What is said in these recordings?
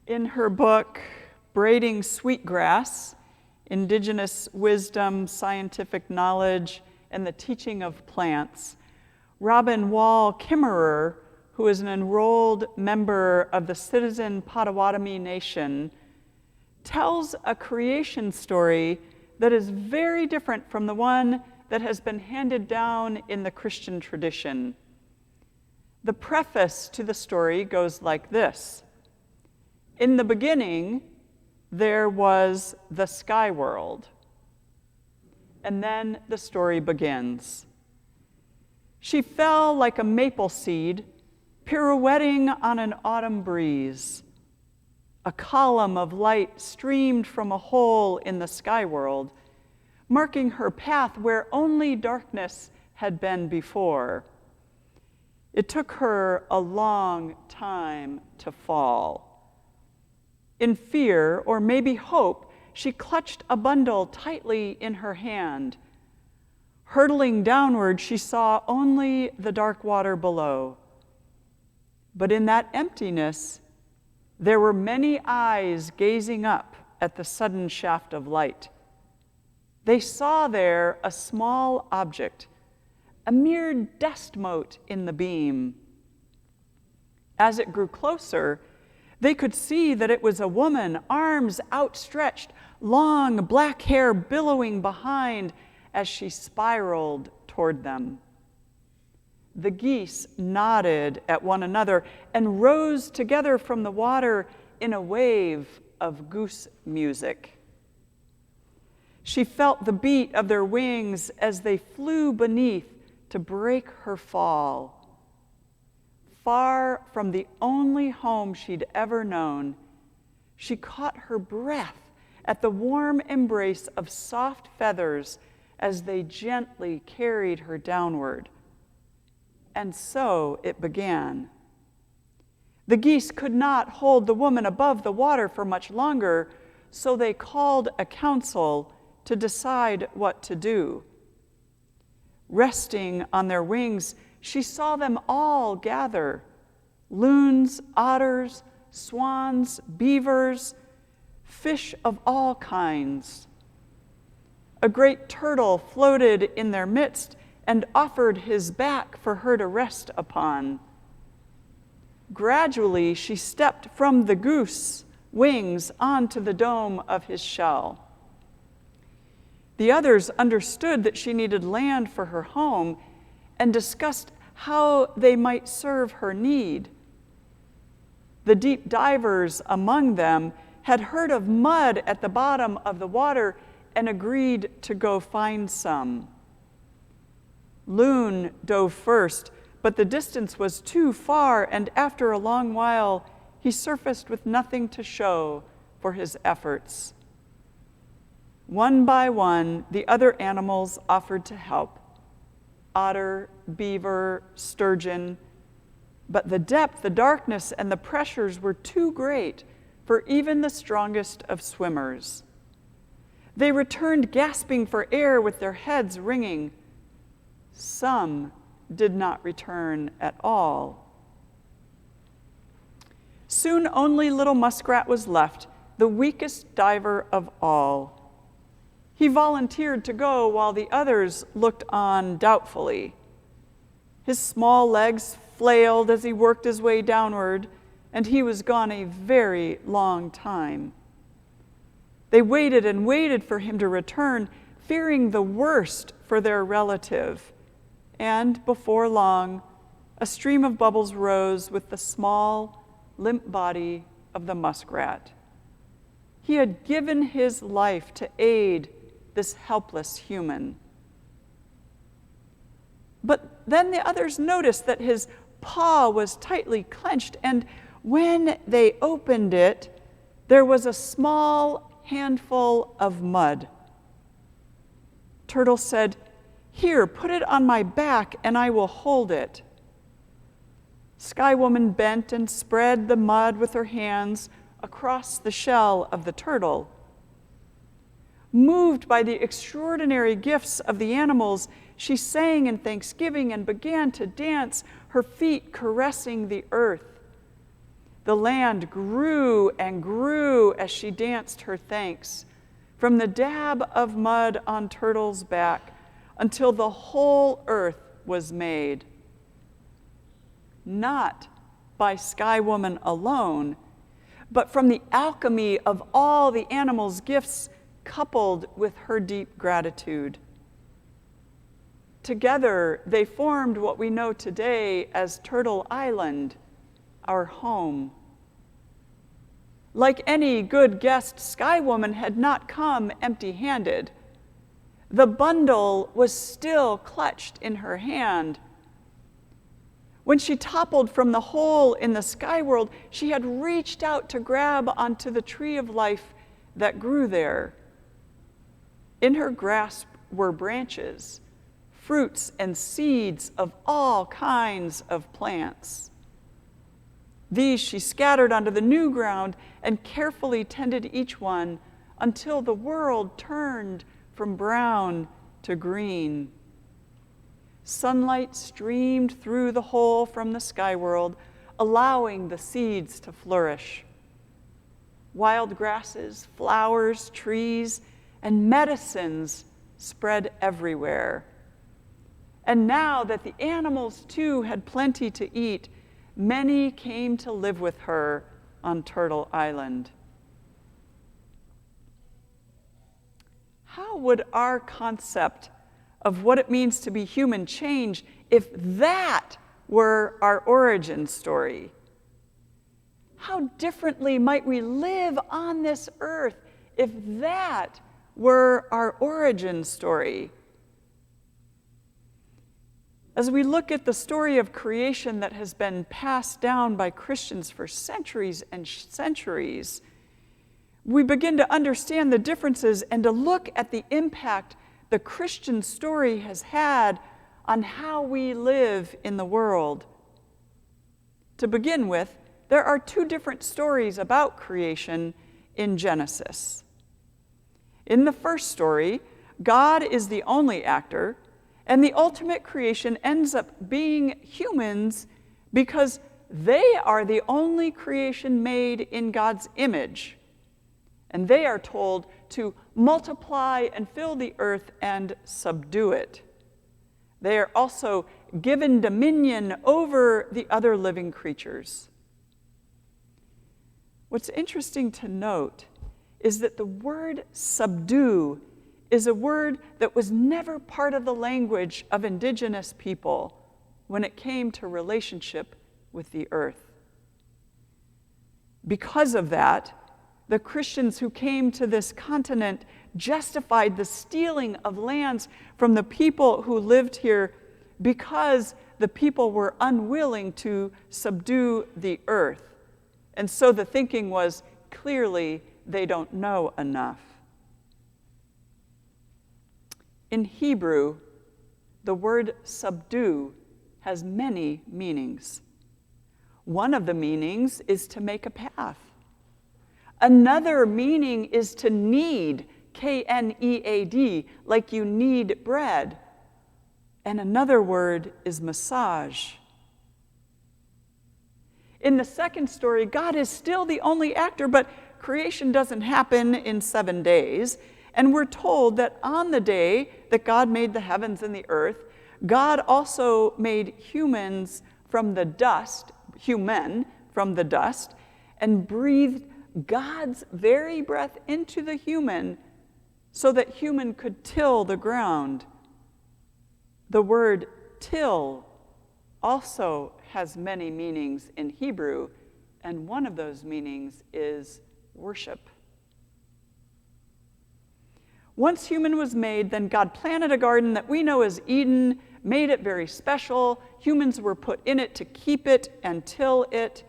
In her book, Braiding Sweetgrass, Indigenous Wisdom, Scientific Knowledge, and the Teaching of Plants, Robin Wall Kimmerer, who is an enrolled member of the Citizen Potawatomi Nation, tells a creation story that is very different from the one that has been handed down in the Christian tradition. The preface to the story goes like this. In the beginning, there was the sky world. And then the story begins. She fell like a maple seed, pirouetting on an autumn breeze. A column of light streamed from a hole in the sky world, marking her path where only darkness had been before. It took her a long time to fall. In fear, or maybe hope, she clutched a bundle tightly in her hand. Hurtling downward, she saw only the dark water below. But in that emptiness, there were many eyes gazing up at the sudden shaft of light. They saw there a small object, a mere dust mote in the beam. As it grew closer, they could see that it was a woman, arms outstretched, long black hair billowing behind as she spiraled toward them. The geese nodded at one another and rose together from the water in a wave of goose music. She felt the beat of their wings as they flew beneath to break her fall. Far from the only home she'd ever known, she caught her breath at the warm embrace of soft feathers as they gently carried her downward. And so it began. The geese could not hold the woman above the water for much longer, so they called a council to decide what to do. Resting on their wings, she saw them all gather: loons, otters, swans, beavers, fish of all kinds. A great turtle floated in their midst and offered his back for her to rest upon. Gradually, she stepped from the goose wings onto the dome of his shell. The others understood that she needed land for her home and discussed how they might serve her need. The deep divers among them had heard of mud at the bottom of the water and agreed to go find some. Loon dove first, but the distance was too far, and after a long while, he surfaced with nothing to show for his efforts. One by one, the other animals offered to help: otter, beaver, sturgeon. But the depth, the darkness, and the pressures were too great for even the strongest of swimmers. They returned gasping for air with their heads ringing. Some did not return at all. Soon only little Muskrat was left, the weakest diver of all. He volunteered to go while the others looked on doubtfully. His small legs flailed as he worked his way downward, and he was gone a very long time. They waited and waited for him to return, fearing the worst for their relative. And before long, a stream of bubbles rose with the small, limp body of the muskrat. He had given his life to aid this helpless human. But then the others noticed that his paw was tightly clenched, and when they opened it, there was a small handful of mud. Turtle said, "Here, put it on my back, and I will hold it." Sky Woman bent and spread the mud with her hands across the shell of the turtle. Moved by the extraordinary gifts of the animals, she sang in thanksgiving and began to dance, her feet caressing the earth. The land grew and grew as she danced her thanks, from the dab of mud on Turtle's back until the whole earth was made. Not by Sky Woman alone, but from the alchemy of all the animals' gifts coupled with her deep gratitude. Together, they formed what we know today as Turtle Island, our home. Like any good guest, Sky Woman had not come empty-handed. The bundle was still clutched in her hand. When she toppled from the hole in the sky world, she had reached out to grab onto the tree of life that grew there. In her grasp were branches, fruits and seeds of all kinds of plants. These she scattered onto the new ground and carefully tended each one until the world turned from brown to green. Sunlight streamed through the hole from the sky world, allowing the seeds to flourish. Wild grasses, flowers, trees, and medicines spread everywhere. And now that the animals too had plenty to eat, many came to live with her on Turtle Island. How would our concept of what it means to be human change if that were our origin story? How differently might we live on this earth if that were our origin story? As we look at the story of creation that has been passed down by Christians for centuries and centuries, we begin to understand the differences and to look at the impact the Christian story has had on how we live in the world. To begin with, there are two different stories about creation in Genesis. In the first story, God is the only actor, and the ultimate creation ends up being humans because they are the only creation made in God's image. And they are told to multiply and fill the earth and subdue it. They are also given dominion over the other living creatures. What's interesting to note is that the word subdue is a word that was never part of the language of indigenous people when it came to relationship with the earth. Because of that, the Christians who came to this continent justified the stealing of lands from the people who lived here because the people were unwilling to subdue the earth. And so the thinking was, clearly, they don't know enough. In Hebrew, the word subdue has many meanings. One of the meanings is to make a path. Another meaning is to knead, K-N-E-A-D, like you knead bread. And another word is massage. In the second story, God is still the only actor, but creation doesn't happen in 7 days. And we're told that on the day that God made the heavens and the earth, God also made humans from the dust, human from the dust, and breathed God's very breath into the human so that human could till the ground. The word till also has many meanings in Hebrew, and one of those meanings is worship. Once human was made, then God planted a garden that we know as Eden, made it very special. Humans were put in it to keep it and till it.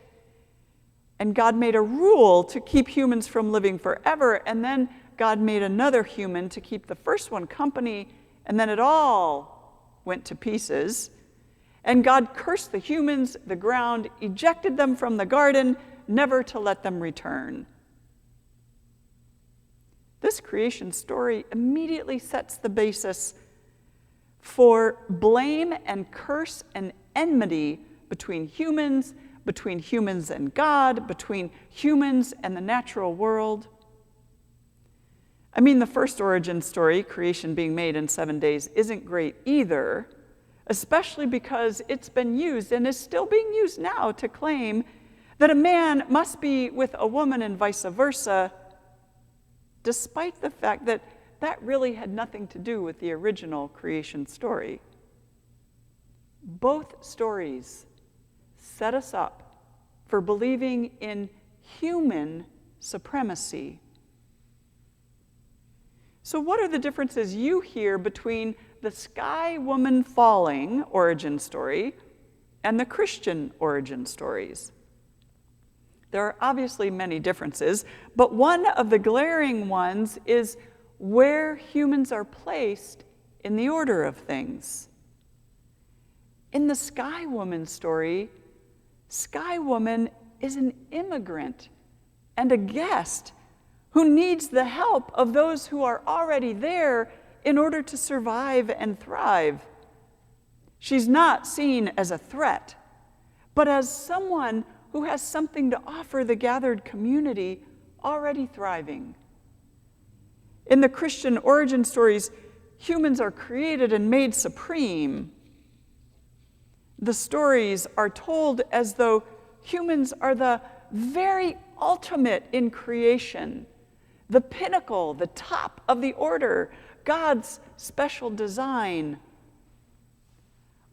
And God made a rule to keep humans from living forever, and then God made another human to keep the first one company, and then it all went to pieces. And God cursed the humans, the ground, ejected them from the garden, never to let them return. This creation story immediately sets the basis for blame and curse and enmity between humans, between humans and God, between humans and the natural world. I mean, the first origin story, creation being made in 7 days, isn't great either, especially because it's been used and is still being used now to claim that a man must be with a woman and vice versa, despite the fact that that really had nothing to do with the original creation story. Both stories set us up for believing in human supremacy. So what are the differences you hear between the sky woman falling origin story and the Christian origin stories? There are obviously many differences, but one of the glaring ones is where humans are placed in the order of things. In the sky woman story, sky woman is an immigrant and a guest who needs the help of those who are already there in order to survive and thrive. She's not seen as a threat, but as someone who has something to offer the gathered community already thriving. In the Christian origin stories, humans are created and made supreme. The stories are told as though humans are the very ultimate in creation, the pinnacle, the top of the order, God's special design.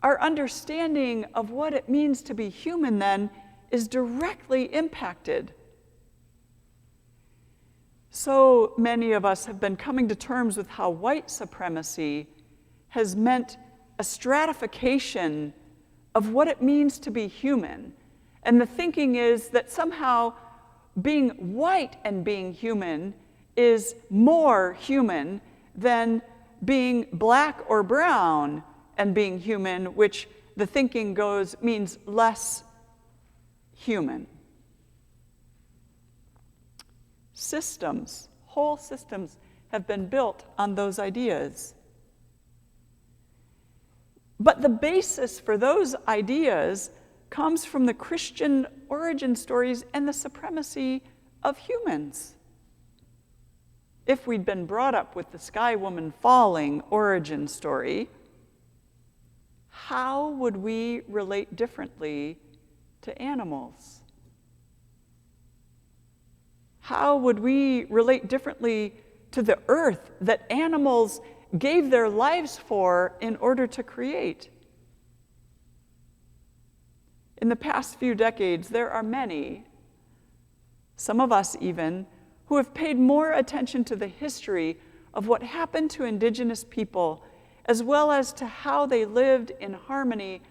Our understanding of what it means to be human, then, is directly impacted. So many of us have been coming to terms with how white supremacy has meant a stratification of what it means to be human. And the thinking is that somehow being white and being human is more human than being black or brown and being human, which the thinking goes means less human. Systems, whole systems, have been built on those ideas. But the basis for those ideas comes from the Christian origin stories and the supremacy of humans. If we'd been brought up with the sky woman falling origin story, how would we relate differently to animals? How would we relate differently to the earth that animals gave their lives for in order to create? In the past few decades, there are many, some of us even, who have paid more attention to the history of what happened to indigenous people, as well as to how they lived in harmony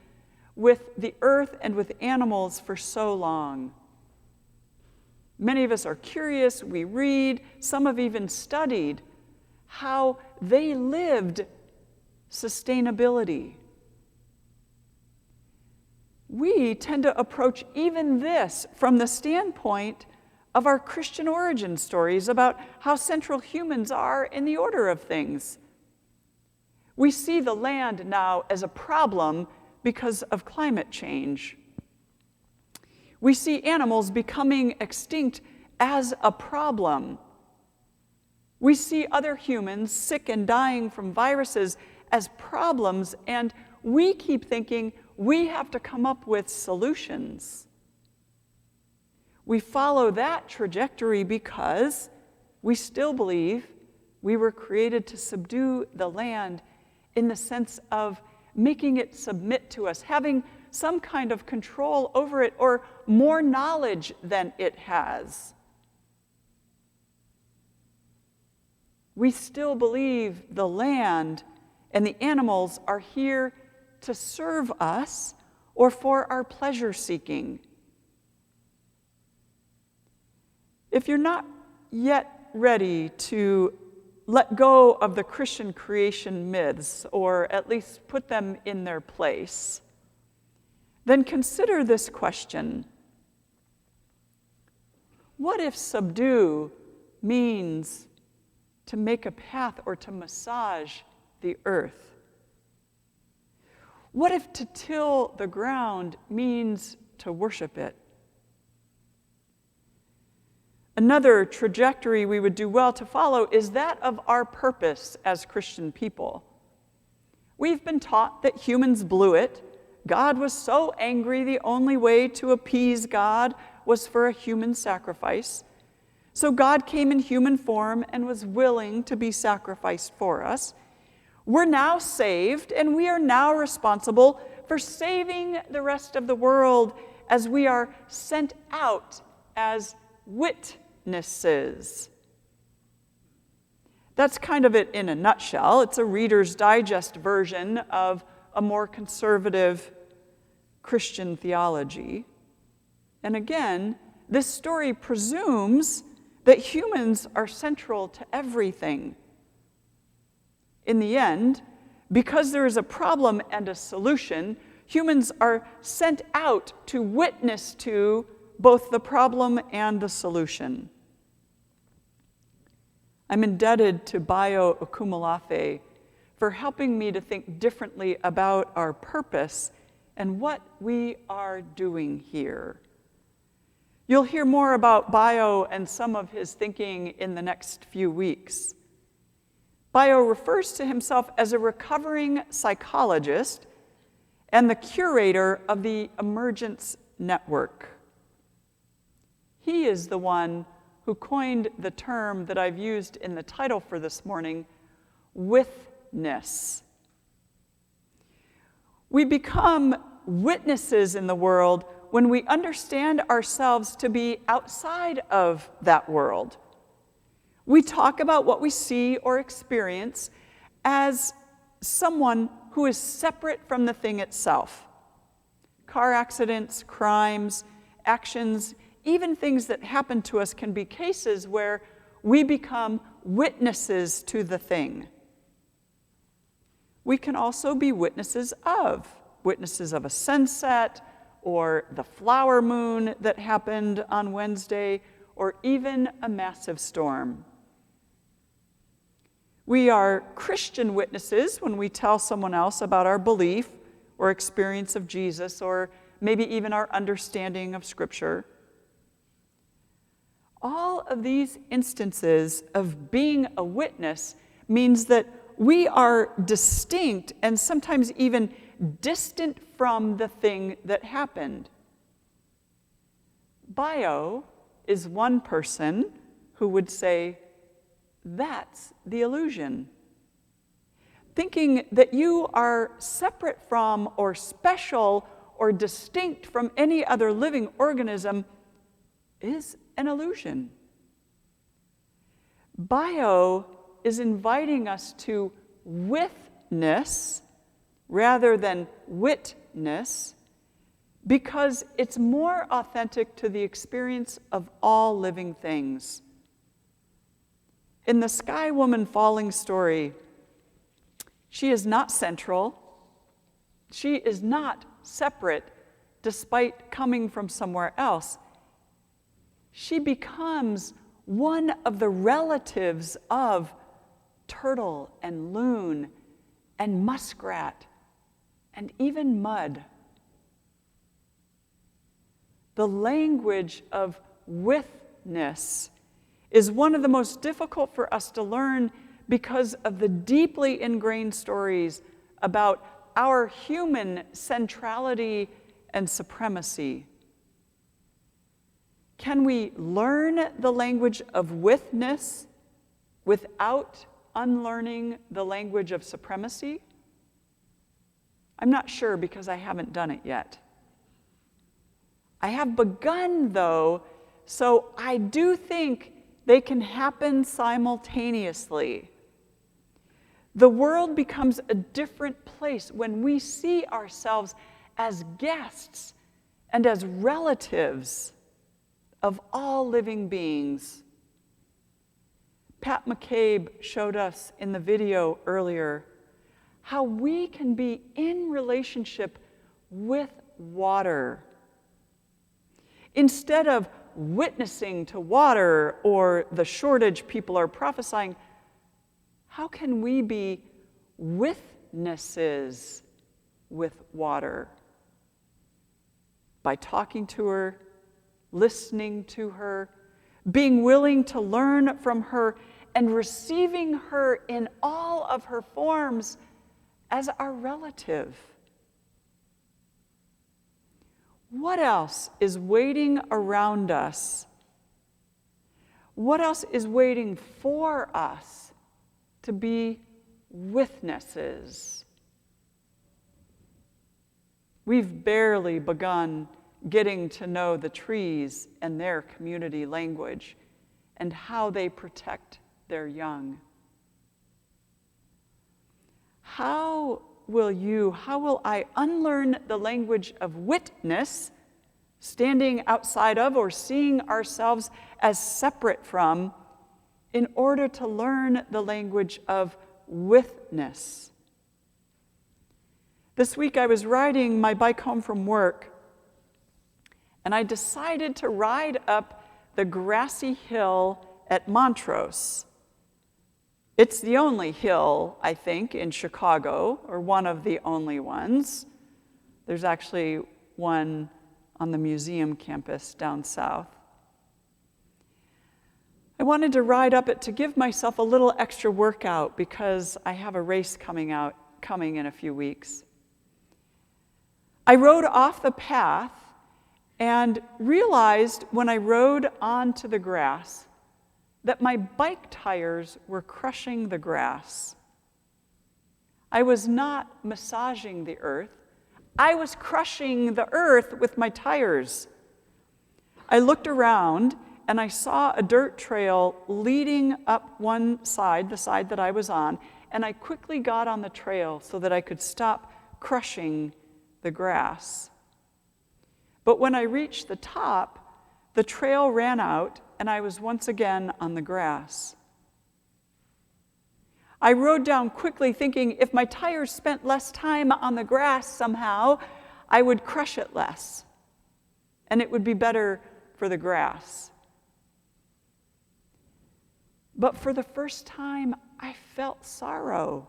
with the earth and with animals for so long. Many of us are curious, we read, some have even studied how they lived sustainability. We tend to approach even this from the standpoint of our Christian origin stories about how central humans are in the order of things. We see the land now as a problem because of climate change. We see animals becoming extinct as a problem. We see other humans sick and dying from viruses as problems, and we keep thinking we have to come up with solutions. We follow that trajectory because we still believe we were created to subdue the land in the sense of making it submit to us, having some kind of control over it or more knowledge than it has. We still believe the land and the animals are here to serve us or for our pleasure seeking. If you're not yet ready to let go of the Christian creation myths, or at least put them in their place, then consider this question. What if subdue means to make a path or to massage the earth? What if to till the ground means to worship it. Another trajectory we would do well to follow is that of our purpose as Christian people. We've been taught that humans blew it. God was so angry, the only way to appease God was for a human sacrifice. So God came in human form and was willing to be sacrificed for us. We're now saved, and we are now responsible for saving the rest of the world as we are sent out as witnesses. That's kind of it in a nutshell. It's a Reader's Digest version of a more conservative Christian theology. And again, this story presumes that humans are central to everything. In the end, because there is a problem and a solution, humans are sent out to witness to both the problem and the solution. I'm indebted to Bayo Okumalafe for helping me to think differently about our purpose and what we are doing here. You'll hear more about Bayo and some of his thinking in the next few weeks. Bayo refers to himself as a recovering psychologist and the curator of the Emergence Network. He is the one who coined the term that I've used in the title for this morning, With-Ness. We become witnesses in the world when we understand ourselves to be outside of that world. We talk about what we see or experience as someone who is separate from the thing itself. Car accidents, crimes, actions, even things that happen to us can be cases where we become witnesses to the thing. We can also be witnesses of a sunset, or the flower moon that happened on Wednesday, or even a massive storm. We are Christian witnesses when we tell someone else about our belief or experience of Jesus, or maybe even our understanding of Scripture. All of these instances of being a witness means that we are distinct and sometimes even distant from the thing that happened. Bayo is one person who would say, that's the illusion. Thinking that you are separate from or special or distinct from any other living organism is an illusion. Bayo is inviting us to witness rather than witness, because it's more authentic to the experience of all living things. In the Sky Woman falling story, she is not central. She is not separate, despite coming from somewhere else. She becomes one of the relatives of turtle and loon and muskrat and even mud. The language of witness is one of the most difficult for us to learn because of the deeply ingrained stories about our human centrality and supremacy. Can we learn the language of witness without unlearning the language of supremacy? I'm not sure because I haven't done it yet. I have begun, though, so I do think they can happen simultaneously. The world becomes a different place when we see ourselves as guests and as relatives of all living beings. Pat McCabe showed us in the video earlier how we can be in relationship with water. Instead of witnessing to water or the shortage people are prophesying, how can we be witnesses with water? by talking to her, listening to her, being willing to learn from her, and receiving her in all of her forms as our relative. What else is waiting around us? What else is waiting for us to be With-Nesses? We've barely begun getting to know the trees and their community language and how they protect their young. How will I unlearn the language of witness, standing outside of or seeing ourselves as separate from, in order to learn the language of with-ness? This week I was riding my bike home from work, and I decided to ride up the grassy hill at Montrose. It's the only hill, I think, in Chicago, or one of the only ones. There's actually one on the museum campus down south. I wanted to ride up it to give myself a little extra workout because I have a race coming in a few weeks. I rode off the path and realized when I rode onto the grass that my bike tires were crushing the grass. I was not massaging the earth. I was crushing the earth with my tires. I looked around and I saw a dirt trail leading up one side, the side that I was on, and I quickly got on the trail so that I could stop crushing the grass. But when I reached the top, the trail ran out, and I was once again on the grass. I rode down quickly, thinking if my tires spent less time on the grass somehow, I would crush it less, and it would be better for the grass. But for the first time, I felt sorrow.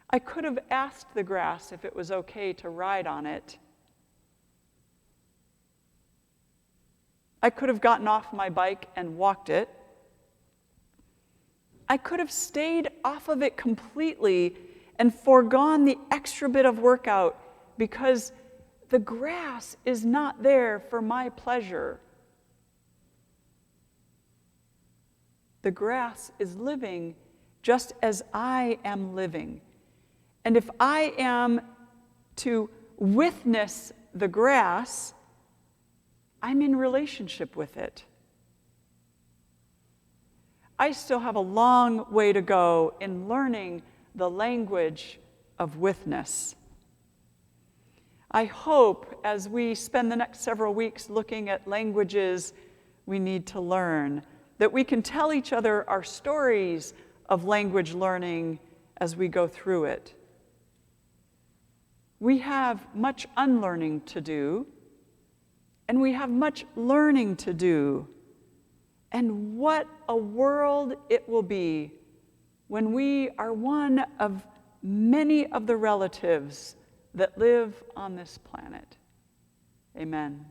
I could have asked the grass if it was okay to ride on it. I could have gotten off my bike and walked it. I could have stayed off of it completely and foregone the extra bit of workout because the grass is not there for my pleasure. The grass is living just as I am living. And if I am to witness the grass, I'm in relationship with it. I still have a long way to go in learning the language of with-ness. I hope as we spend the next several weeks looking at languages we need to learn, that we can tell each other our stories of language learning as we go through it. We have much unlearning to do, and we have much learning to do. And what a world it will be when we are one of many of the relatives that live on this planet. Amen.